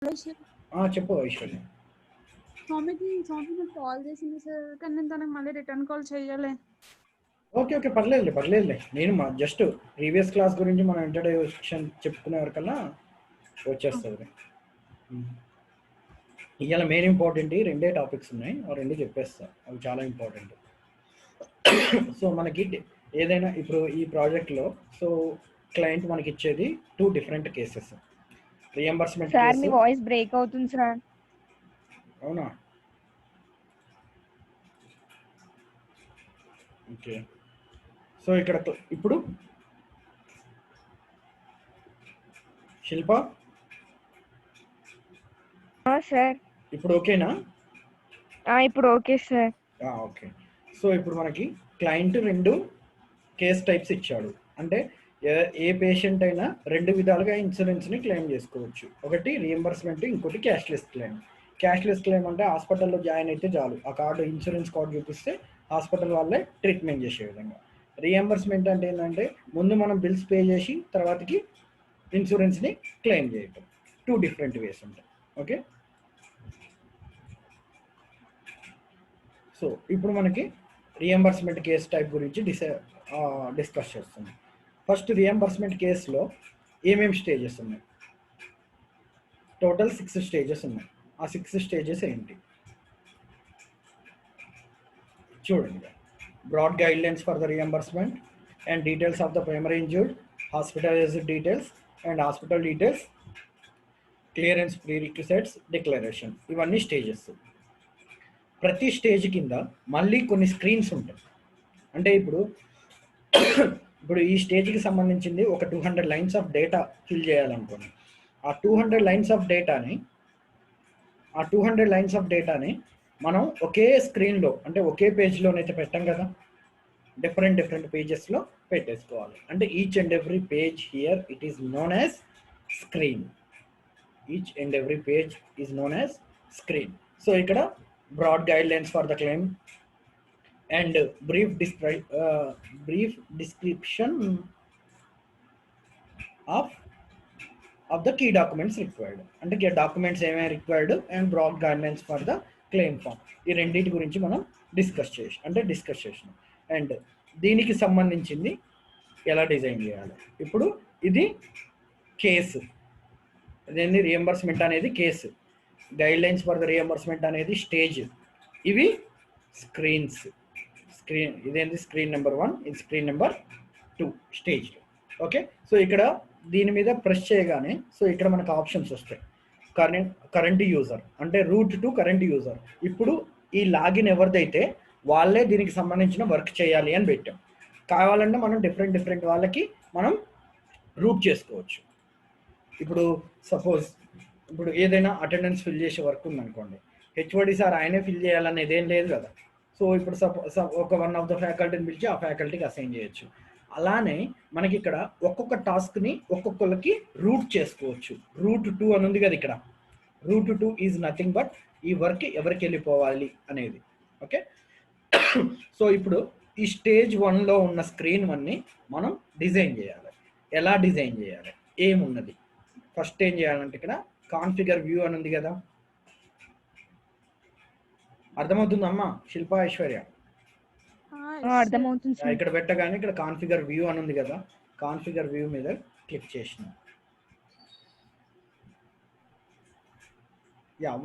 చెప్పు ఐశ్వర్య. స్వామికి నాకు కాల్ చేసింది సార్, కానీ నేను తనకు మళ్ళీ రిటర్న్ కాల్ చేయాలి. ఓకే పర్లేదులే. నేను జస్ట్ ప్రీవియస్ క్లాస్ గురించి మనం ఇంట్రడక్షన్ చెప్పుకునే వరకల్లా వచ్చేస్తుంది. ఇవాళ మెయిన్ ఇంపార్టెంట్ రెండే టాపిక్స్ ఉన్నాయి, ఆ రెండు చెప్పేస్తా, అవి చాలా ఇంపార్టెంట్. సో మనకి ఏదైనా ఇప్పుడు ఈ ప్రాజెక్ట్లో సో క్లయింట్ మనకి ఇచ్చేది 2 different cases. Reimbursement sir case. మీ వాయిస్ బ్రేక్ అవుతుంది సార్. అవునా? ఓకే. సో ఇక్కడ ఇప్పుడు శిల్ప సార్ ఇప్పుడు ఓకేనా? ఇప్పుడు ఓకే సార్. ఓకే. సో ఇప్పుడు మనకి క్లయింట్ 2 కేస్ టైప్స్ ఇచ్చాడు. అంటే ఏ పేషెంట్ అయినా 2 విధాలుగా ఇన్సూరెన్స్ని క్లెయిమ్ చేసుకోవచ్చు. ఒకటి రియంబర్స్మెంట్, ఇంకోటి క్యాష్లెస్ క్లెయిమ్. క్యాష్లెస్ క్లెయిమ్ అంటే హాస్పిటల్లో జాయిన్ అయితే చాలు, ఆ కార్డు ఇన్సూరెన్స్ కార్డు చూపిస్తే హాస్పిటల్ వాళ్ళే ట్రీట్మెంట్ చేసే విధంగా. రియంబర్స్మెంట్ అంటే ఏంటంటే ముందు మనం బిల్స్ పే చేసి తర్వాతకి ఇన్సూరెన్స్ని క్లెయిమ్ చేయటం. 2 డిఫరెంట్ వేస్ ఉంటాయి. ఓకే. సో ఇప్పుడు మనకి రియంబర్స్మెంట్ కేస్ టైప్ గురించి డిస్కస్ చేస్తున్నాం. ఫస్ట్ రియంబర్స్మెంట్ కేసులో ఏమేమి స్టేజెస్ ఉన్నాయి? టోటల్ 6 స్టేజెస్ ఉన్నాయి. ఆ 6 స్టేజెస్ ఏంటి చూడండి. Broad guidelines for the reimbursement and details of the primary injured, hospitalised details and hospital details, clearance prerequisites, declaration, ఇవన్నీ స్టేజెస్. ప్రతి స్టేజ్ కింద మళ్ళీ కొన్ని స్క్రీన్స్ ఉంటాయి. అంటే ఇప్పుడు ఈ స్టేజ్కి సంబంధించింది ఒక 200 లైన్స్ ఆఫ్ డేటా ఫిల్ చేయాలనుకోండి. ఆ 200 లైన్స్ ఆఫ్ డేటాని మనం ఒకే స్క్రీన్లో అంటే ఒకే పేజ్లోనైతే పెట్టాం కదా, డిఫరెంట్ పేజెస్లో పెట్టేసుకోవాలి. అంటే each and every page here it is known as screen. So ఇక్కడ broad guidelines for the claim and brief description of the key documents required. అంటే డాక్యుమెంట్స్ ఏమేమి required and broad guidelines for the claim form. ఈ రెండింటి గురించి మనం discuss చేసినాం. And దీనికి సంబంధించింది ఎలా డిజైన్ చేయాలి. ఇప్పుడు ఇది కేసు, ఇదేంటి రియంబర్స్మెంట్ అనేది case, guidelines for the reimbursement అనేది స్టేజ్, ఇవి స్క్రీన్స్. ఇదేంటి స్క్రీన్ నెంబర్ 1, ఇది screen number 2 stage. Okay. So ఇక్కడ దీని మీద ప్రెస్ చేయగానే సో ఇక్కడ మనకు ఆప్షన్స్ వస్తాయి. కరెంట్ యూజర్ అంటే రూట్ టు కరెంట్ యూజర్. ఇప్పుడు ఈ లాగిన్ ఎవరిదైతే వాళ్ళే దీనికి సంబంధించిన వర్క్ చేయాలి అని పెట్టాం. కావాలంటే మనం డిఫరెంట్ వాళ్ళకి మనం రూట్ చేసుకోవచ్చు. ఇప్పుడు సపోజ్ ఇప్పుడు ఏదైనా అటెండెన్స్ ఫిల్ చేసే వర్క్ ఉందనుకోండి, హెచ్ఓడి సార్ ఆయనే ఫిల్ చేయాలనేది ఏం లేదు కదా. సో ఇప్పుడు ఒక 1 ఆఫ్ ద ఫ్యాకల్టీని పిలిచి ఆ ఫ్యాకల్టీకి అసైన్ చేయొచ్చు. అలానే మనకి ఇక్కడ ఒక్కొక్క టాస్క్ని ఒక్కొక్కరికి రూట్ చేసుకోవచ్చు. రూట్ 2 అని ఉంది కదా ఇక్కడ. రూట్ 2 ఈజ్ నథింగ్ బట్ ఈ వర్క్ ఎవరికి వెళ్ళిపోవాలి అనేది. ఓకే. సో ఇప్పుడు ఈ స్టేజ్ 1లో ఉన్న స్క్రీన్ 1ని మనం డిజైన్ చేయాలి. ఎలా డిజైన్ చేయాలి, ఏమున్నది? ఫస్ట్ ఏం చేయాలంటే ఇక్కడ కాన్ఫిగర్ వ్యూ అని ఉంది కదా, అర్థమవుతుందమ్మా శిల్ప, ఐశ్వర్య? అర్థమవుతుంది. ఇక్కడ పెట్టగానే ఇక్కడ కాన్ఫిగర్ వ్యూ అని ఉంది కదా, కాన్ఫిగర్ వ్యూ మీద క్లిక్ చేసిన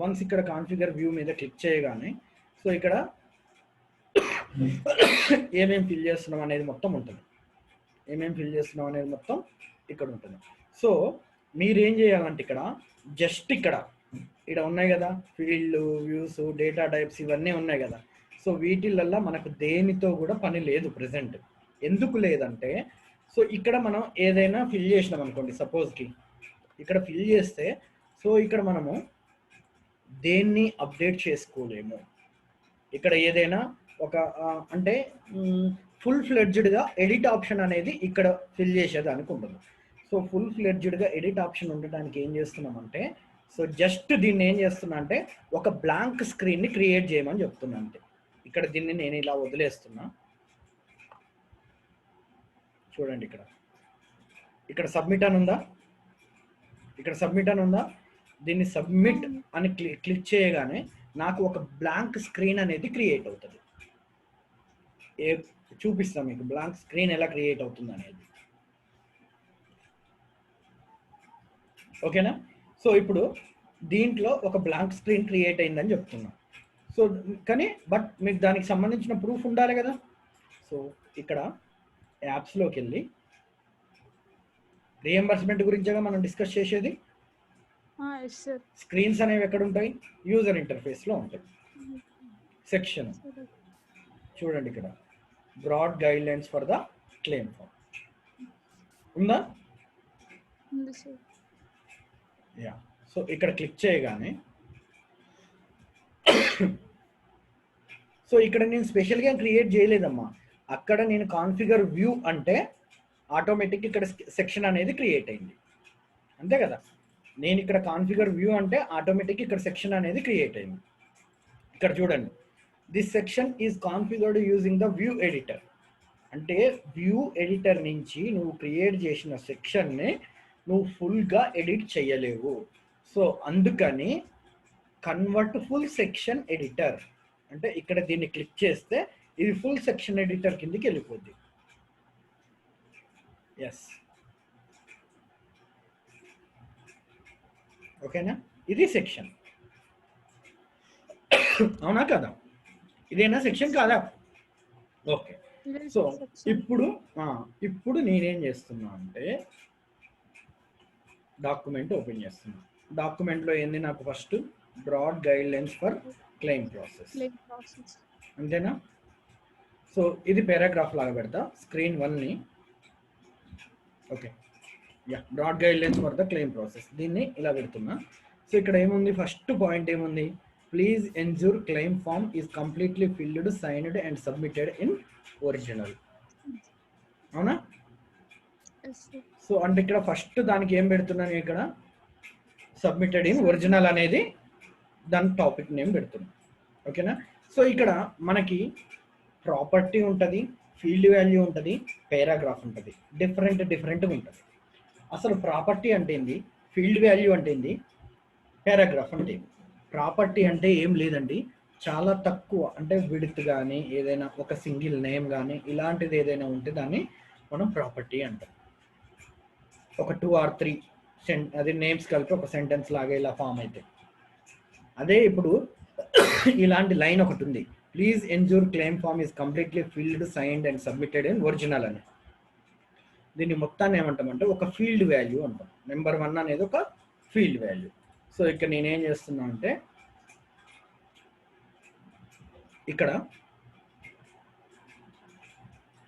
వన్స్ ఇక్కడ కాన్ఫిగర్ వ్యూ మీద క్లిక్ చేయగానే సో ఇక్కడ ఏమేమి ఫిల్ చేస్తున్నాం అనేది మొత్తం ఉంటుంది. ఇక్కడ ఉంటుంది. సో మీరేం చేయాలంటే ఇక్కడ జస్ట్ ఇక్కడ ఉన్నాయి కదా ఫీల్డ్, వ్యూస్, డేటా టైప్స్, ఇవన్నీ ఉన్నాయి కదా. సో వీటిలల్లో మనకు దేనితో కూడా పని లేదు ప్రెసెంట్. ఎందుకు లేదంటే సో ఇక్కడ మనం ఏదైనా ఫిల్ చేసినాం అనుకోండి, సపోజ్కి ఇక్కడ ఫిల్ చేస్తే సో ఇక్కడ మనము దేన్ని అప్డేట్ చేసుకోలేము. ఇక్కడ ఏదైనా ఒక అంటే ఫుల్ ఫ్లెడ్జ్డ్గా ఎడిట్ ఆప్షన్ అనేది ఇక్కడ ఫిల్ చేసేదానికి ఉండదు. సో ఫుల్ ఫ్లెడ్జ్డ్గా ఎడిట్ ఆప్షన్ ఉండడానికి ఏం చేస్తున్నామంటే సో జస్ట్ దీన్ని ఏం చేస్తున్నా అంటే ఒక బ్లాంక్ స్క్రీన్ని క్రియేట్ చేయమని చెప్తున్నా. అంటే ఇక్కడ దీన్ని నేను ఇలా వదిలేస్తున్నా. చూడండి ఇక్కడ సబ్మిట్ అని ఉందా, దీన్ని సబ్మిట్ అవును. అని క్లిక్ చేయగానే నాకు ఒక బ్లాంక్ స్క్రీన్ అనేది క్రియేట్ అవుతుంది. చూపిస్తాం మీకు బ్లాంక్ స్క్రీన్ ఎలా క్రియేట్ అవుతుంది అనేది. ఓకేనా? సో ఇప్పుడు దీంట్లో ఒక బ్లాంక్ స్క్రీన్ క్రియేట్ అయిందని చెప్తున్నాం. సో కానీ బట్ మీకు దానికి సంబంధించిన ప్రూఫ్ ఉండాలి కదా. సో ఇక్కడ యాప్స్లోకి వెళ్ళి రియంబర్స్మెంట్ గురించిగా మనం డిస్కస్ చేసేది. Yes sir. స్క్రీన్స్ అనేవి ఎక్కడ ఉంటాయి? యూజర్ ఇంటర్ఫేస్లో ఉంటాయి. సెక్షన్ చూడండి, ఇక్కడ broad guidelines for the claim form ఉందా? ఉంది సార్. యా. సో ఇక్కడ క్లిక్ చేయగానే సో ఇక్కడ నేను స్పెషల్గా క్రియేట్ చేయలేదమ్మా. అక్కడ నేను కాన్ఫిగర్ వ్యూ అంటే ఆటోమేటిక్ ఇక్కడ సెక్షన్ అనేది క్రియేట్ అయింది, అంతే కదా. నేను ఇక్కడ కాన్ఫిగర్ వ్యూ అంటే ఆటోమేటిక్ ఇక్కడ సెక్షన్ అనేది క్రియేట్ అయింది. ఇక్కడ చూడండి, this section is configured using the view editor. అంటే వ్యూ ఎడిటర్ నుంచి నువ్వు క్రియేట్ చేసిన సెక్షన్ని నువ్వు ఫుల్గా ఎడిట్ చేయలేవు. సో అందుకని కన్వర్ట్ ఫుల్ సెక్షన్ ఎడిటర్ అంటే ఇక్కడ దీన్ని క్లిక్ చేస్తే ఇది ఫుల్ సెక్షన్ ఎడిటర్ కిందకి వెళ్ళిపోద్ది. ఎస్, ఓకేనా? ఇది సెక్షన్, అవునా కదా? ఇదేనా సెక్షన్ కాదా? ఓకే. సో ఇప్పుడు నేనేం చేస్తున్నా అంటే డాక్యుమెంట్ ఓపెన్ చేస్తున్నా. డాక్యుమెంట్లో ఏంది? నాకు first broad guidelines for claim process, అంతేనా? సో ఇది పారాగ్రాఫ్ లాగా పెడతా స్క్రీన్ 1ని. Okay, yeah, broad guidelines for the claim process, దీన్ని ఇలా పెడుతున్నా. సో ఇక్కడ ఏముంది? ఫస్ట్ పాయింట్ ఏముంది? Please ensure claim form is completely filled, signed and submitted in original. అవునా? సో అంటే ఇక్కడ ఫస్ట్ దానికి ఏం పెడుతున్నాను? ఇక్కడ సబ్మిటెడ్ ఇన్ ఒరిజినల్ అనేది దాని టాపిక్ నేమ్ పెడుతున్నాను. ఓకేనా? సో ఇక్కడ మనకి ప్రాపర్టీ ఉంటుంది, ఫీల్డ్ వాల్యూ ఉంటుంది, పారాగ్రాఫ్ ఉంటుంది, డిఫరెంట్గా ఉంటుంది. అసలు ప్రాపర్టీ అంటే ఏంది, ఫీల్డ్ వాల్యూ అంటే ఏంది, పారాగ్రాఫ్ అంటే ఏంది? ప్రాపర్టీ అంటే ఏం లేదండి, చాలా తక్కువ అంటే విడ్త్ కానీ ఏదైనా ఒక సింగిల్ నేమ్ కానీ ఇలాంటిది ఏదైనా ఉంటే దాన్ని మనం ప్రాపర్టీ అంటాం. ఒక 2 or 3 అది నేమ్స్ కలిపి ఒక సెంటెన్స్ లాగా ఇలా ఫామ్ అయితే. అదే ఇప్పుడు ఇలాంటి లైన్ ఒకటి ఉంది, please ensure claim form is completely filled, signed and submitted in original అని. దీన్ని మొత్తాన్ని ఏమంటామంటే ఒక ఫీల్డ్ వాల్యూ అంటాం. నెంబర్ 1 అనేది ఒక ఫీల్డ్ వాల్యూ. సో ఇక్కడ నేనేం చేస్తున్నా అంటే ఇక్కడ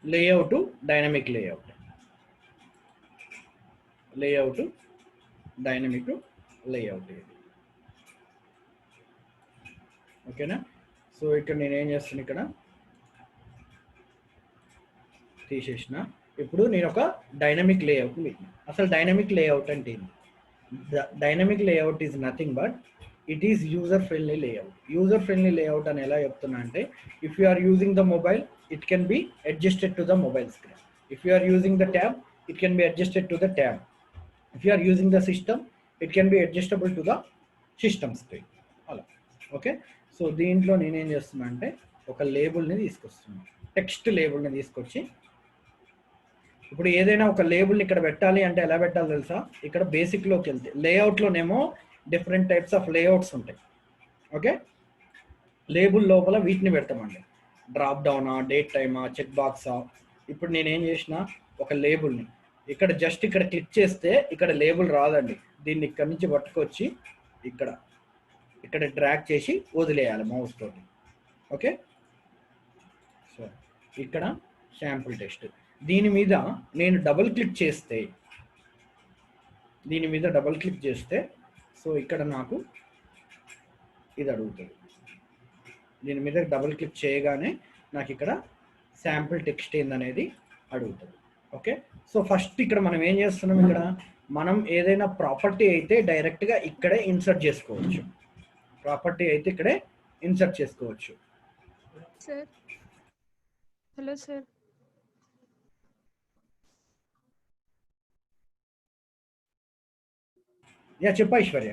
layout, dynamic layout, dynamic layout, ఓకేనా? సో ఇక్కడ నేనేం చేస్తున్నా, ఇక్కడ తీసేసిన. ఇప్పుడు నేను ఒక డైనమిక్ లేఅవుట్ పెట్టిన. అసలు డైనమిక్ లేఅవుట్ అంటే ఏంటి? Dynamic layout is nothing but it is user friendly layout. User friendly layout అని ఎలా చెప్తున్నా అంటే, if you are using the mobile it can be adjusted to the mobile screen. If you are using the tab it can be adjusted to the tab. If you are using the system it can be adjustable to the system screen. అలా, okay. So దీంట్లో నేనేం చేస్తున్నా అంటే ఒక లేబుల్ని తీసుకొస్తున్నా, text లేబుల్ని తీసుకొచ్చి, ఇప్పుడు ఏదైనా ఒక లేబుల్ని ఇక్కడ పెట్టాలి అంటే ఎలా పెట్టాలి తెలుసా? ఇక్కడ బేసిక్లోకి వెళ్తే లేఅవుట్లోనేమో డిఫరెంట్ టైప్స్ ఆఫ్ లేఅవుట్స్ ఉంటాయి. ఓకే, లేబుల్ లోపల వీటిని పెడతామండి. డ్రాప్ డౌనా, డేట్ టైమా, చెక్ బాక్సా. ఇప్పుడు నేనేం చేసిన ఒక లేబుల్ని ఇక్కడ జస్ట్ ఇక్కడ క్లిక్ చేస్తే ఇక్కడ లేబుల్ రాదండి. దీన్ని ఇక్కడ నుంచి పట్టుకొచ్చి ఇక్కడ డ్రాగ్ చేసి వదిలేయాలి మౌస్ తోటి. ఓకే, సో ఇక్కడ శాంపుల్ టెక్స్ట్, దీని మీద నేను డబుల్ క్లిక్ చేస్తే సో ఇక్కడ నాకు ఇది అడుగుతుంది. దీని మీద డబుల్ క్లిక్ చేయగానే నాకు ఇక్కడ శాంపుల్ టెక్స్ట్ ఏందనేది అడుగుతుంది. ఓకే, సో ఫస్ట్ ఇక్కడ మనం ఏం చేస్తున్నాం, ఇక్కడ మనం ఏదైనా ప్రాపర్టీ అయితే డైరెక్ట్గా ఇక్కడే ఇన్సర్ట్ చేసుకోవచ్చు. Sir, hello sir. యా, చెప్పా ఐశ్వర్య.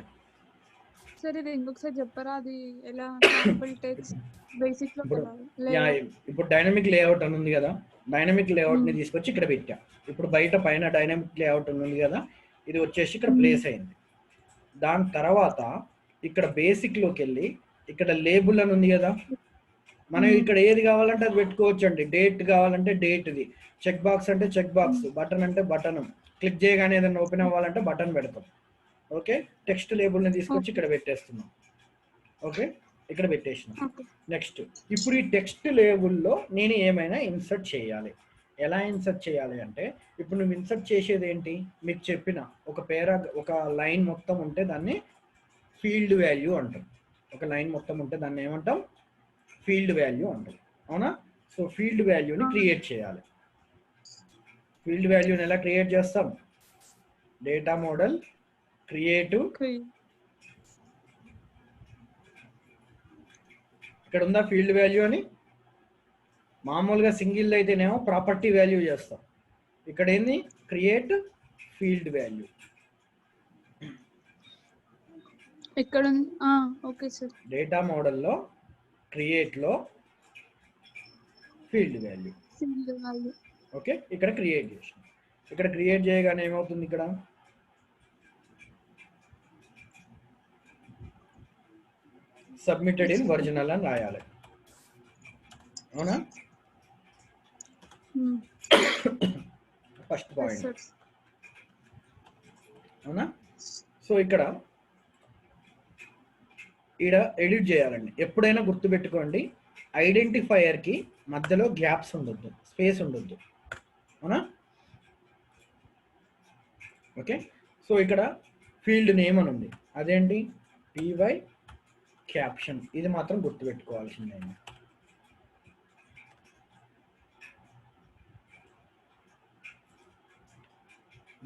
ఒకసారి ఇది ఇంకొకసారి చెప్పరా అది ఎలా శాంపుల్ టెక్స్ట్ బేసిక్ లో ఇప్పుడు కదా యా ఇప్పుడు డైనమిక్ లేఅవుట్ అని ఉంది కదా, డైనమిక్ లేఅవుట్ ని Hmm. తీసుకొచ్చి ఇక్కడ పెట్టా. ఇప్పుడు బయట పైన డైనమిక్ లేఅవుట్ ఉంది కదా, ఇది వచ్చేసి ఇక్కడ ప్లేస్ అయింది. దాని తర్వాత ఇక్కడ బేసిక్ లోకి వెళ్ళి ఇక్కడ లేబుల్ అని ఉంది కదా, మనం ఇక్కడ ఏది కావాలంటే అది పెట్టుకోవచ్చు అండి. డేట్ కావాలంటే డేట్ది, చెక్ బాక్స్ అంటే చెక్ బాక్స్, బటన్ అంటే బటన్, క్లిక్ చేయగానే ఏదైనా ఓపెన్ అవ్వాలంటే బటన్ పెడతాం. ఓకే, టెక్స్ట్ లేబుల్ని తీసుకొచ్చి ఇక్కడ పెట్టేస్తున్నాం. ఓకే, ఇక్కడ పెట్టేసినాం. ఓకే నెక్స్ట్ ఇప్పుడు ఈ టెక్స్ట్ లేబుల్లో నేను ఏమైనా ఇన్సర్ట్ చేయాలి. ఎలా ఇన్సర్ట్ చేయాలి అంటే, ఇప్పుడు నువ్వు ఇన్సర్ట్ చేసేది ఏంటి, మీకు చెప్పిన ఒక లైన్ మొత్తం ఉంటే దాన్ని ఫీల్డ్ వాల్యూ అంటాం. ఒక లైన్ మొత్తం ఉంటే దాన్ని ఏమంటాం, ఫీల్డ్ వాల్యూ అంటాం. అవునా? సో ఫీల్డ్ వాల్యూని క్రియేట్ చేయాలి. ఫీల్డ్ వాల్యూని ఎలా క్రియేట్ చేస్తాం, డేటా మోడల్ క్రియేట్, ఇక్కడ ఉందా ఫీల్డ్ వాల్యూ అని. మామూలుగా సింగిల్ అయితేనేమో ప్రాపర్టీ వాల్యూ చేస్తాం, ఇక్కడ ఏంది క్రియేట్ ఫీల్డ్ వాల్యూ. ఇక్కడ ఓకే సార్. డేటా మోడల్లో క్రియేట్లో ఫీల్డ్ వాల్యూ. ఓకే, ఇక్కడ క్రియేట్ చేసాం. ఇక్కడ క్రియేట్ చేయగానే ఏమవుతుంది, ఇక్కడ సబ్మిటెడ్ ఇన్ ఒరిజినల్ అని రాయాలి. అవునా? First point. అవునా? సో ఇక్కడ ఎడిట్ చేయాలండి. ఎప్పుడైనా గుర్తుపెట్టుకోండి, ఐడెంటిఫైయర్కి మధ్యలో గ్యాప్స్ ఉండొద్దు, స్పేస్ ఉండొద్దు. అవునా? ఓకే, సో ఇక్కడ ఫీల్డ్ నేమ్ అని ఉంది, అదేంటి పీవై క్యాప్షన్. ఇది మాత్రం గుర్తుపెట్టుకోవాల్సిందే.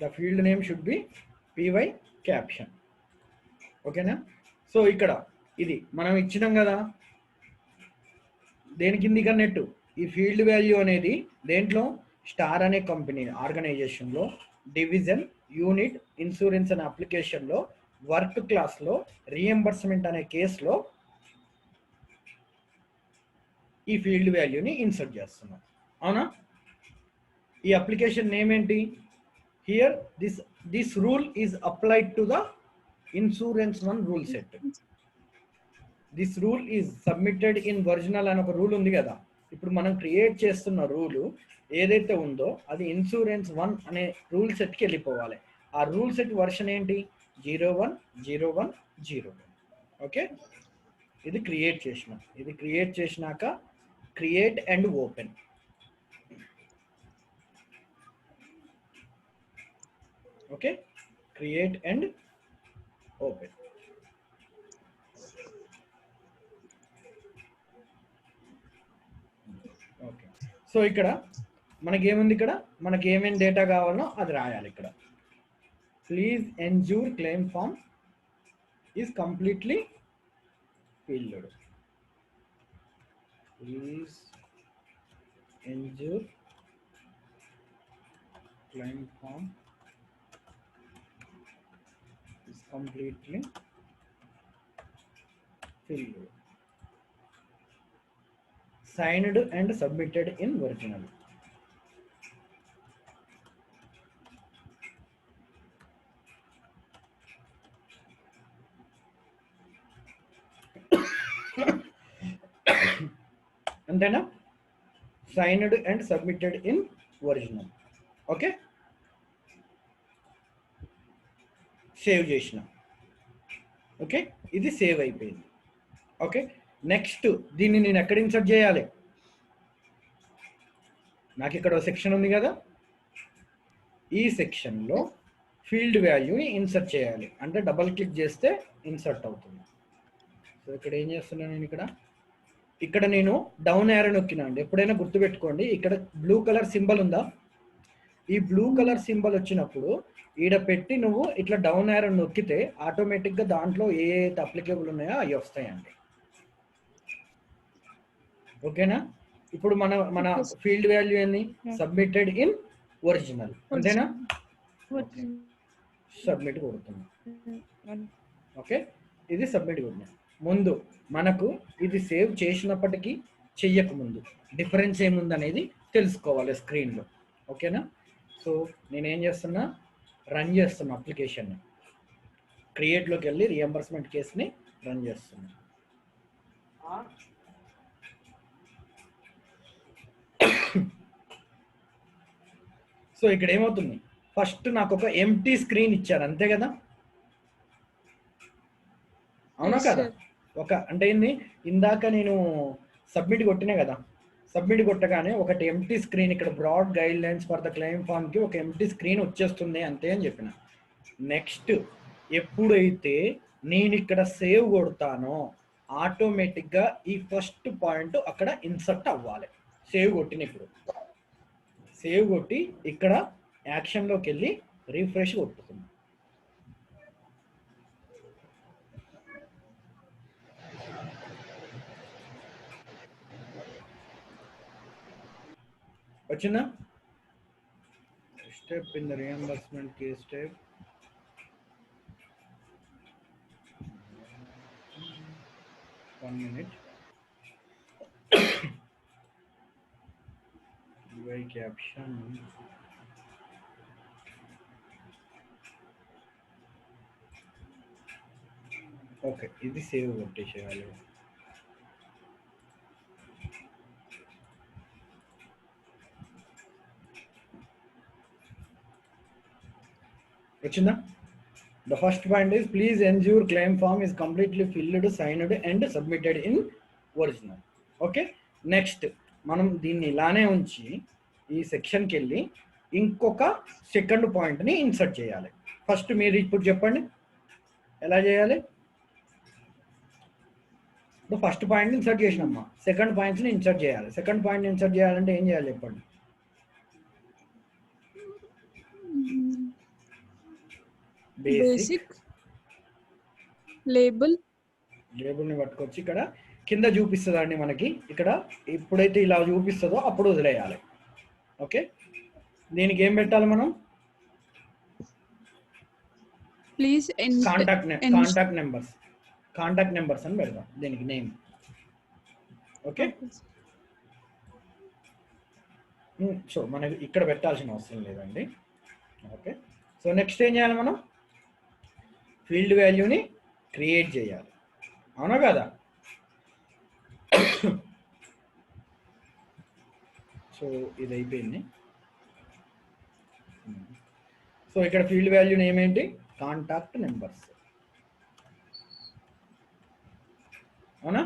The field name should be PY caption. ఓకేనా? సో ఇక్కడ ఇది మనం ఇచ్చినాం కదా, దేని కింది కన్నట్టు ఈ ఫీల్డ్ వాల్యూ అనేది దేంట్లో, స్టార్ అనే కంపెనీ ఆర్గనైజేషన్లో, డివిజన్, యూనిట్, ఇన్సూరెన్స్ అనే అప్లికేషన్లో, వర్క్ క్లాస్లో, రీఎంబర్స్మెంట్ అనే కేసులో ఈ ఫీల్డ్ వాల్యూని ఇన్సర్ట్ చేస్తున్నాం. అవునా? ఈ అప్లికేషన్ నేమ్ ఏంటి, here this rule is applied to the insurance one rule set. This rule is submitted in original అని ఒక రూల్ ఉంది కదా. ఇప్పుడు మనం క్రియేట్ చేస్తున్న రూలు ఏదైతే ఉందో అది ఇన్సూరెన్స్ 1 అనే రూల్ సెట్కి వెళ్ళిపోవాలి. ఆ రూల్ సెట్ వర్షన్ ఏంటి, 010101. ఓకే, ఇది క్రియేట్ చేసినాం. ఇది క్రియేట్ చేసినాక create and open. Okay, create and open. Okay, so ఇక్కడ మనకేముంది, ఇక్కడ మనకి ఏమేమి డేటా కావాలో అది రాయాలి. ఇక్కడ please ensure claim form is completely filled. Please ensure claim form is completely filled, signed and submitted in original. అంతేనా? signed and submitted in original. Okay, save చేసిన. ఓకే, ఇది సేవ్ అయిపోయింది. ఓకే, నెక్స్ట్ దీన్ని నేను ఎక్కడ ఇన్సర్ట్ చేయాలి, నాకు ఇక్కడ సెక్షన్ ఉంది కదా, ఈ సెక్షన్లో ఫీల్డ్ వాల్యూని ఇన్సర్ట్ చేయాలి. అంటే డబల్ క్లిక్ చేస్తే ఇన్సర్ట్ అవుతుంది. సో ఇక్కడ ఏం చేస్తున్నాను నేను, ఇక్కడ నేను డౌన్ యారో నొక్కినా అండి. ఎప్పుడైనా గుర్తుపెట్టుకోండి, ఇక్కడ బ్లూ కలర్ సింబల్ ఉందా, ఈ బ్లూ కలర్ సింబల్ వచ్చినప్పుడు ఈడ పెట్టి నువ్వు ఇట్లా డౌన్ యారో నొక్కితే ఆటోమేటిక్గా దాంట్లో ఏ అయితే అప్లికేబుల్ ఉన్నాయో అవి వస్తాయండి. ఓకేనా? ఇప్పుడు మన ఫీల్డ్ వాల్యూ ఏంది, సబ్మిటెడ్ ఇన్ ఒరిజినల్. అంతేనా? సబ్మిట్ కొడుతున్నాం. ఓకే, ఇది సబ్మిట్ కొట్టిన. ముందు మనకు ఇది సేవ్ చేసినప్పటికీ చెయ్యక ముందు డిఫరెన్స్ ఏముందనేది తెలుసుకోవాలి స్క్రీన్లో. ఓకేనా? సో నేనేం చేస్తున్నా, రన్ చేస్తున్నా అప్లికేషన్ని. క్రియేట్లోకి వెళ్ళి రియంబర్స్మెంట్ కేసుని రన్ చేస్తున్నా. సో ఇక్కడ ఏమవుతుంది, ఫస్ట్ నాకు ఒక ఎంటీ స్క్రీన్ ఇచ్చారు, అంతే కదా? అవునా Yes, కదా? sir. ఒక అంటే ఏంది, ఇందాక నేను సబ్మిట్ కొట్టినా కదా, సబ్మిట్ కొట్టగానే ఒకటి ఎంటీ స్క్రీన్, ఇక్కడ broad guidelines for the claim ఫామ్కి ఒక ఎంటీ స్క్రీన్ వచ్చేస్తుంది అంతే అని చెప్పిన. నెక్స్ట్ ఎప్పుడైతే నేను ఇక్కడ సేవ్ కొడతానో ఆటోమేటిక్గా ఈ ఫస్ట్ పాయింట్ అక్కడ ఇన్సర్ట్ అవ్వాలి. సేవ్ కొట్టిన ఇప్పుడు సేవ్ కొట్టి ఇక్కడ యాక్షన్లోకి వెళ్ళి రీఫ్రెష్ కొట్టుతుంది. వచ్చిందా? Step in the reimbursement case step. One minute. UI caption. Okay, ఇది సేవ్ కొట్టేసేయాలి. వచ్చిందా? The first point is please ensure claim form is completely filled, signed and submitted in original. Okay, next మనం దీన్ని ఇలానే ఉంచి ఈ సెక్షన్కి వెళ్ళి ఇంకొక సెకండ్ పాయింట్ని ఇన్సర్ట్ చేయాలి. ఫస్ట్ మీరు ఇప్పుడు చెప్పండి ఎలా చేయాలి. ఇప్పుడు ఫస్ట్ పాయింట్ ఇన్సర్ట్ చేసినమ్మా, సెకండ్ పాయింట్స్ని ఇన్సర్ట్ చేయాలి. సెకండ్ పాయింట్ ఇన్సర్ట్ చేయాలంటే ఏం చేయాలి చెప్పండి. బేసిక్ లేబుల్ని పట్టుకొచ్చి ఇక్కడ కింద చూపిస్తుందండి మనకి. ఇక్కడ ఎప్పుడైతే ఇలా చూపిస్తుందో అప్పుడు వదిలేయాలి. ఓకే, దీనికి ఏం పెట్టాలి మనం? ప్లీజ్ కాంటాక్ట్ నెంబర్స్ అని పెడదాం దీనికి నేమ్. ఓకే, సో మనకి ఇక్కడ పెట్టాల్సిన అవసరం లేదండి. ఓకే, సో నెక్స్ట్ ఏం చేయాలి మనం? ఫీల్డ్ వాల్యూని క్రియేట్ చేయాలి. అవునా కదా? సో ఇది అయిపోయింది. సో ఇక్కడ ఫీల్డ్ వాల్యూ నేమ్ ఏంటి? Contact numbers. అవునా?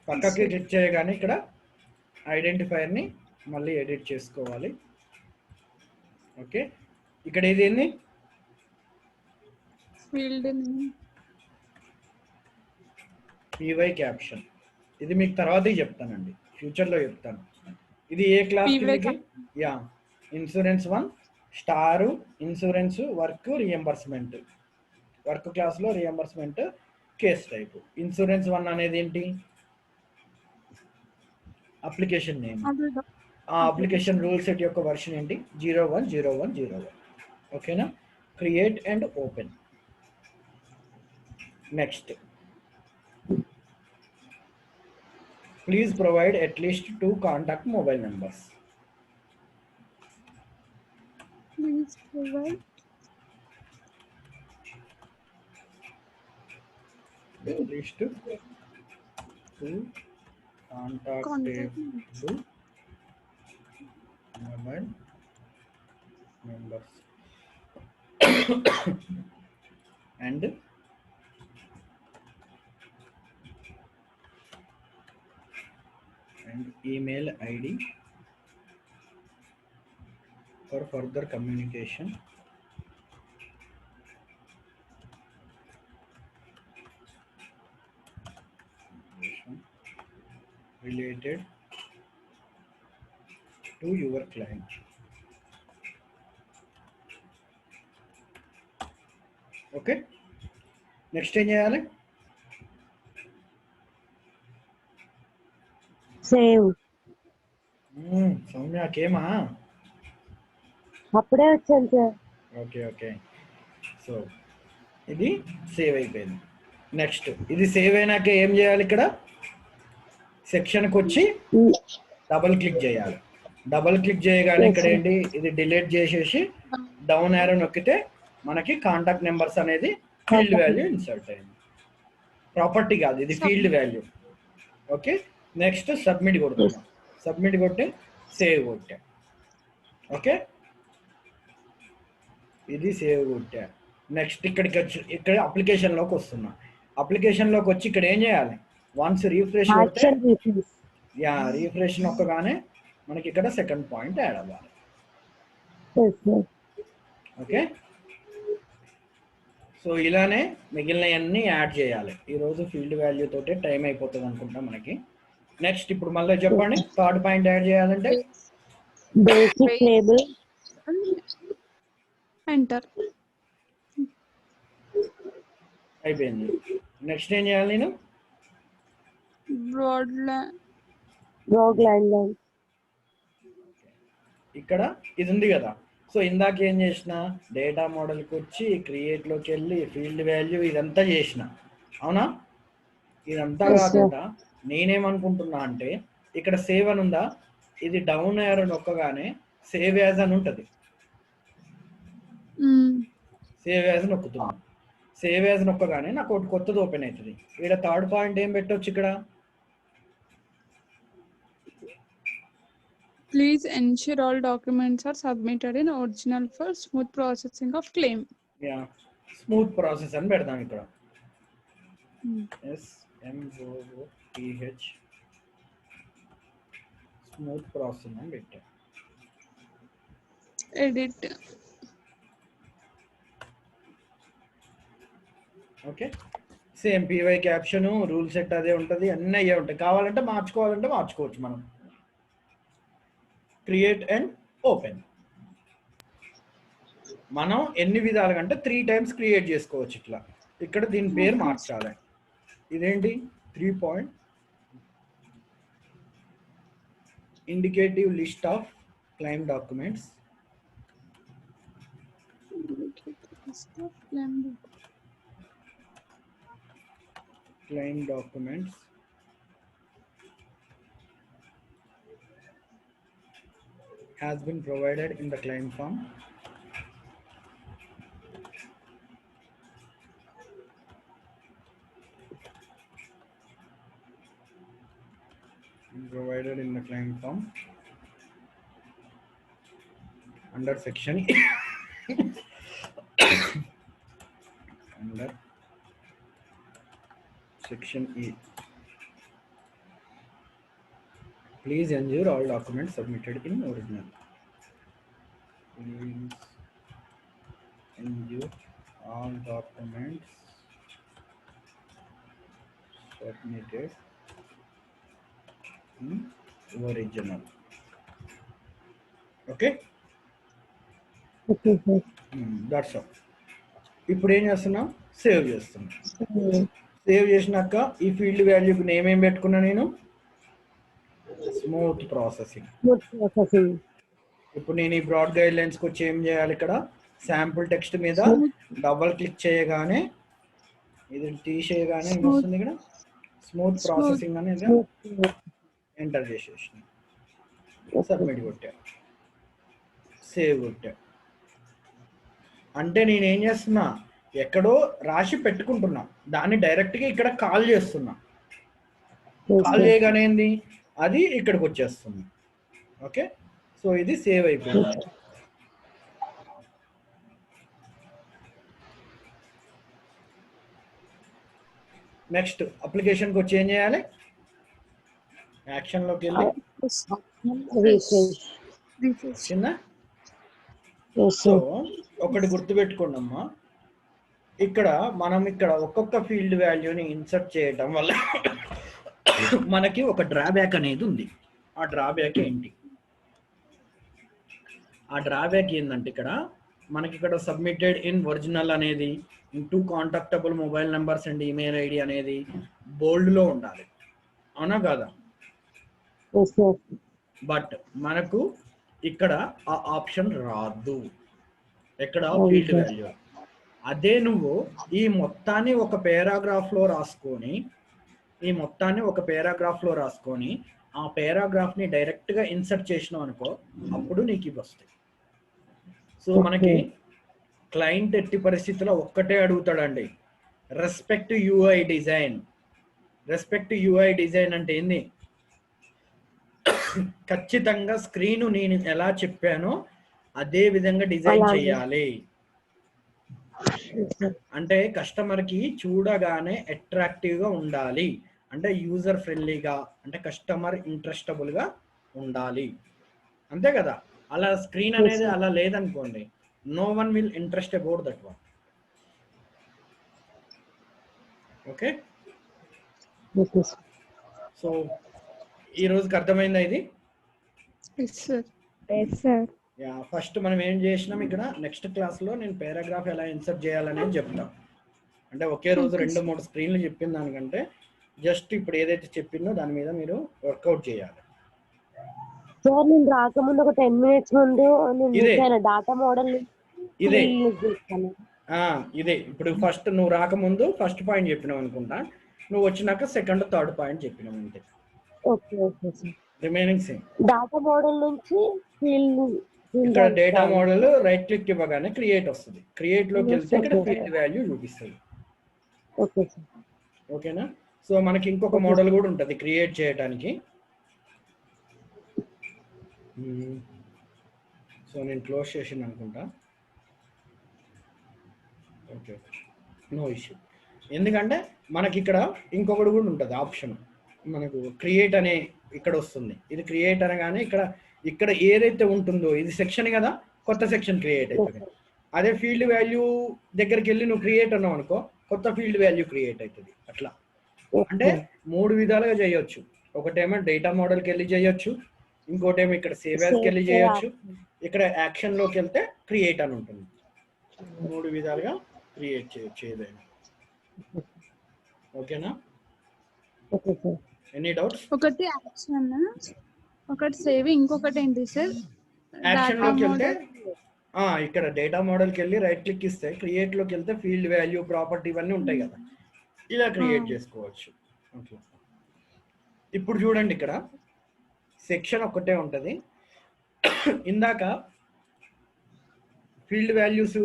పక్కకి క్లిక్ చేయగానే ఇక్కడ ఐడెంటిఫైయర్ని మళ్ళీ ఎడిట్ చేసుకోవాలి. ఓకే, ఇక్కడ ఇది ఏంది? Field PY caption. ఇది మీకు తర్వాత చెప్తానండి, ఫ్యూచర్లో చెప్తాను. ఇది ఏ క్లాస్ కిందకి? Yeah, insurance 1 star insurance work reimbursement. Work క్లాస్లో రియంబర్స్మెంట్ కేస్ టైప్. ఇన్సూరెన్స్ 1 అనేది ఏంటి? Application name. ఆ అప్లికేషన్ రూల్ సెట్ యొక్క వర్షన్ ఏంటి? 010101. ఓకేనా? Create and open. Next please provide at least 2 contact mobile numbers. Please provide at least 2 contactable mobile numbers and email ID for further communication. Related to your client. Okay, next ఏం చేయాలి? Save. సౌమ్యకేమా? అప్పుడే వచ్చాను sir. Okay, so ఇది save అయిపోయింది. Next ఇది save అయినాక ఏం చేయాలి? ఇక్కడ సెక్షన్కి వచ్చి డబుల్ క్లిక్ చేయాలి. డబుల్ క్లిక్ చేయగానే ఇక్కడ ఏంటి, ఇది డిలీట్ చేసేసి డౌన్ యారో నొక్కితే మనకి కాంటాక్ట్ నెంబర్స్ అనేది ఫీల్డ్ వాల్యూ ఇన్సర్ట్ అయింది. ప్రాపర్టీ కాదు, ఇది field value. Okay, next submit కొడుతున్నాం. సబ్మిట్ కొట్టి సేవ్ కొట్టా. ఓకే, ఇది సేవ్ కొట్టా. నెక్స్ట్ ఇక్కడికి వచ్చి ఇక్కడ అప్లికేషన్లోకి వస్తున్నా. అప్లికేషన్లోకి వచ్చి ఇక్కడ ఏం చేయాలి? వన్స్ రీఫ్రెష్ కొడితే రీఫ్రెష్ నొక్కగానే మనకి ఇక్కడ సెకండ్ పాయింట్ యాడ్ అవ్వాలి. ఓకే, సో ఇలానే మిగిలినవన్నీ యాడ్ చేయాలి. ఈరోజు ఫీల్డ్ వాల్యూ తోటే టైం అయిపోతుంది అనుకుంటా మనకి. నెక్స్ట్ ఇప్పుడు మళ్ళీ చెప్పండి, థర్డ్ పాయింట్ యాడ్ చేయాలంటే బేసిక్ లేబుల్ ఎంటర్ అయిపోయింది. నెక్స్ట్ ఏం చేయాలి? నేను బ్రాడ్ లైన్ ఇక్కడ ఇది ఉంది కదా. సో ఇందాక ఏం చేసిన, డేటా మోడల్కి వచ్చి క్రియేట్లోకి వెళ్ళి ఫీల్డ్ వాల్యూ ఇదంతా చేసిన, అవునా? ఇదంతా కాకుండా నేనేమనుకుంటున్నా అంటే ఇక్కడ సేవ్ అని ఉందా, ఇది డౌన్ యారో నొక్కగానే సేవ్ యాజ్ అని ఉంటుంది. సేవ్ యాజ్ నొక్కుతున్నాను. సేవ్ యాజ్ నొక్కగానే నాకు ఒకటి కొత్తది ఓపెన్ అవుతుంది. ఇక్కడ థర్డ్ పాయింట్ ఏం పెట్టవచ్చు? ఇక్కడ Please ensure all documents are submitted in original for smooth processing of claim. Smooth process అని పెడదాం. ఇక్కడ SMOOTH స్మూత్ ప్రాసెసింగ్ అని పెట్టా. Edit. Okay, same PY caption rule set అదే ఉంటుంది, అన్నీ అయ్యే ఉంటాయి. కావాలంటే మార్చుకోవాలంటే మార్చుకోవచ్చు మనం. క్రియేట్ అండ్ ఓపెన్ మనం ఎన్ని విధాలుగా అంటే 3 times క్రియేట్ చేసుకోవచ్చు. ఇట్లా ఇక్కడ దీని పేరు మార్చాలి. ఇదేంటి 3 point indicative list of claim documents. Claim documents has been provided in the claim form. Provided in the claim form under section under section E. Please ensure all documents submitted in original. Please ensure all documents submitted in original. Okay? Okay, sir. That's all. ఇప్పుడు ఏం చేస్తున్నాం? Save చేస్తున్నాం. Save చేసినాక ఈ field వాల్యూకి name ఏం పెట్టుకున్నా నేను? Smooth processing. ఇప్పుడు నేను ఈ బ్రాడ్ గైడ్ లైన్స్కి వచ్చి ఏం చేయాలి? ఇక్కడ శాంపుల్ టెక్స్ట్ మీద డబుల్ క్లిక్ చేయగానే ఇది తీసేయగానే ఏమొస్తుంది? ఇక్కడ స్మూత్ ప్రాసెసింగ్ అనేది ఎంటర్ చేసేసిన. సబ్మిట్ కొట్టా, సేవ్ కొట్టా. అంటే నేను ఏం చేస్తున్నా, ఎక్కడో రాసి పెట్టుకుంటున్నా, దాన్ని డైరెక్ట్గా ఇక్కడ కాల్ చేస్తున్నా. కాల్ చేయగానే ఏంది, అది ఇక్కడికి వచ్చేస్తుంది. ఓకే, సో ఇది సేవ్ అయిపోయింది. నెక్స్ట్ అప్లికేషన్కి వచ్చి ఏం చేయాలి? యాక్షన్లోకి వెళ్ళి వచ్చిందా? సో ఒకటి గుర్తుపెట్టుకోండి అమ్మా, ఇక్కడ మనం ఇక్కడ ఒక్కొక్క ఫీల్డ్ వాల్యూని ఇన్సర్ట్ చేయటం వల్ల మనకి ఒక డ్రాబ్యాక్ అనేది ఉంది. ఆ డ్రాబ్యాక్ ఏంటి? ఆ డ్రాబ్యాక్ ఏంటంటే ఇక్కడ మనకి ఇక్కడ సబ్మిటెడ్ ఇన్ ఒరిజినల్ అనేది, 2 contactable mobile numbers and email ID అనేది బోల్డ్లో ఉండాలి, అవునా కాదా? బట్ మనకు ఇక్కడ ఆ ఆప్షన్ రాదు. ఎక్కడ? Field value. అదే నువ్వు ఈ మొత్తాన్ని ఒక పేరాగ్రాఫ్లో రాసుకొని ఆ పేరాగ్రాఫ్ని డైరెక్ట్గా ఇన్సర్ట్ చేసినావు అనుకో, అప్పుడు నీకు ఇవి వస్తాయి. సో మనకి క్లయింట్ ఎట్టి పరిస్థితుల్లో ఒక్కటే అడుగుతాడండి, respect UI design. Respect UI design అంటే ఏంది? ఖచ్చితంగా స్క్రీన్ నేను ఎలా చెప్పానో అదే విధంగా డిజైన్ చేయాలి. అంటే కస్టమర్కి చూడగానే అట్రాక్టివ్గా ఉండాలి, అంటే యూజర్ ఫ్రెండ్లీగా, అంటే కస్టమర్ ఇంట్రెస్టబుల్గా ఉండాలి, అంతే కదా. అలా స్క్రీన్ అనేది అలా లేదనుకోండి, no one will interest about that one. Okay, so ఈ రోజుకి అర్థమైందా ఇది? Yes sir. Yes sir. First మనం ఏం చేసినాం ఇక్కడ, నెక్స్ట్ క్లాస్లో నేను పారాగ్రాఫ్ ఎలా ఇన్సర్ట్ చేయాలనేది చెప్తాం. అంటే ఒకే రోజు 2-3 స్క్రీన్లు చెప్పిన దానికంటే జస్ట్ ఇప్పుడు ఏదైతే చెప్పిందో దాని మీద మీరు వర్కౌట్ చేయాలి. సార్ నేను రాకముందు ఒక 10 minutes ముందు నేను ఇదే. చూసాను డాటా మోడల్ ఇదే యూజ్ చేస్తాను. ఇదే ఇప్పుడు ఫస్ట్ నువ్వు రాకముందు ఫస్ట్ పాయింట్ చెప్పినావు అనుకుంటా, నువ్వు వచ్చినాక సెకండ్ థర్డ్ పాయింట్ చెప్పినావు అంతే. Okay okay sir. Remaining same. Data model నుంచి ఫీల్డ్ ఇక్కడ డేటా మోడల్ రైట్ క్లిక్ ఇవ్వగానే క్రియేట్ వస్తుంది. క్రియేట్ లోకి వెళ్తే ఇక్కడ ఫీల్డ్ వాల్యూ చూపిస్తుంది. Okay sir. ఓకేనా? సో మనకి ఇంకొక మోడల్ కూడా ఉంటుంది క్రియేట్ చేయడానికి. సో నేను క్లోజ్ చేసింది అనుకుంటా. Okay, no issue. ఎందుకంటే మనకి ఇక్కడ ఇంకొకటి కూడా ఉంటుంది ఆప్షన్, మనకు క్రియేట్ అనే ఇక్కడ వస్తుంది. ఇది క్రియేట్ అనగానే ఇక్కడ ఏదైతే ఉంటుందో ఇది సెక్షన్ కదా, కొత్త సెక్షన్ క్రియేట్ అవుతుంది. అదే ఫీల్డ్ వాల్యూ దగ్గరికి వెళ్ళి నువ్వు క్రియేట్ అన్నావు అనుకో, కొత్త ఫీల్డ్ వాల్యూ క్రియేట్ అవుతుంది. అట్లా అంటే 3 విధాలుగా చేయొచ్చు. ఒకటేమో డేటా మోడల్కి వెళ్ళి చేయొచ్చు, ఇంకోటేమో ఇక్కడ సేవ్ యాజ్కి వెళ్ళి చేయొచ్చు, ఇక్కడ యాక్షన్ లోకి వెళ్తే క్రియేట్ అని ఉంటుంది. 3 విధాలుగా క్రియేట్ చేయొచ్చు ఏదైనా. ఓకేనా? Okay sir. Any doubts? ఒకటి యాక్షన్, ఒకటి సేవ్, ఇంకొకటి ఏంటి సార్? యాక్షన్ లోకి వెళ్తే ఇక్కడ డేటా మోడల్కి వెళ్ళి రైట్ క్లిక్ ఇస్తే క్రియేట్ లోకి వెళ్తే ఫీల్డ్ వాల్యూ ప్రాపర్టీ ఇవన్నీ ఉంటాయి కదా, ఇలా క్రియేట్ చేసుకోవచ్చు. ఓకే, ఇప్పుడు చూడండి ఇక్కడ సెక్షన్ ఒక్కటే ఉంటుంది. ఇందాక ఫీల్డ్ వాల్యూస్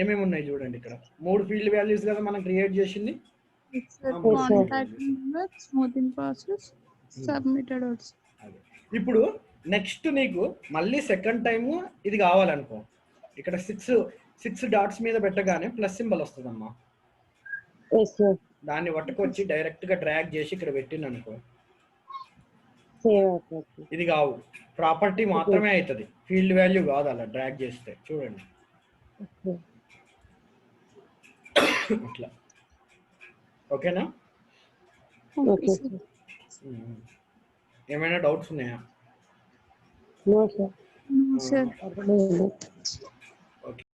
ఏమేమి ఉన్నాయి చూడండి, ఇక్కడ 3 ఫీల్డ్ వాల్యూస్ కదా మనం క్రియేట్ చేసింది. Contact number, smoothing process, submitted also. ఇప్పుడు నెక్స్ట్ నీకు మళ్ళీ సెకండ్ టైము ఇది కావాలనుకో, ఇక్కడ 6 డాట్స్ మీద పెట్టగానే ప్లస్ సింబల్ వస్తుందమ్మా. దాన్ని పట్టుకొచ్చి డైరెక్ట్ గా డ్రాగ్ చేసి ఇక్కడ పెట్టింది అనుకో, ఇది కావు, ప్రాపర్టీ మాత్రమే అవుతుంది, ఫీల్డ్ వాల్యూ కాదు. అలా డ్రాగ్ చేస్తే చూడండి అట్లా. ఓకేనా? ఏమైనా డౌట్స్ ఉన్నాయా? No sir. సార్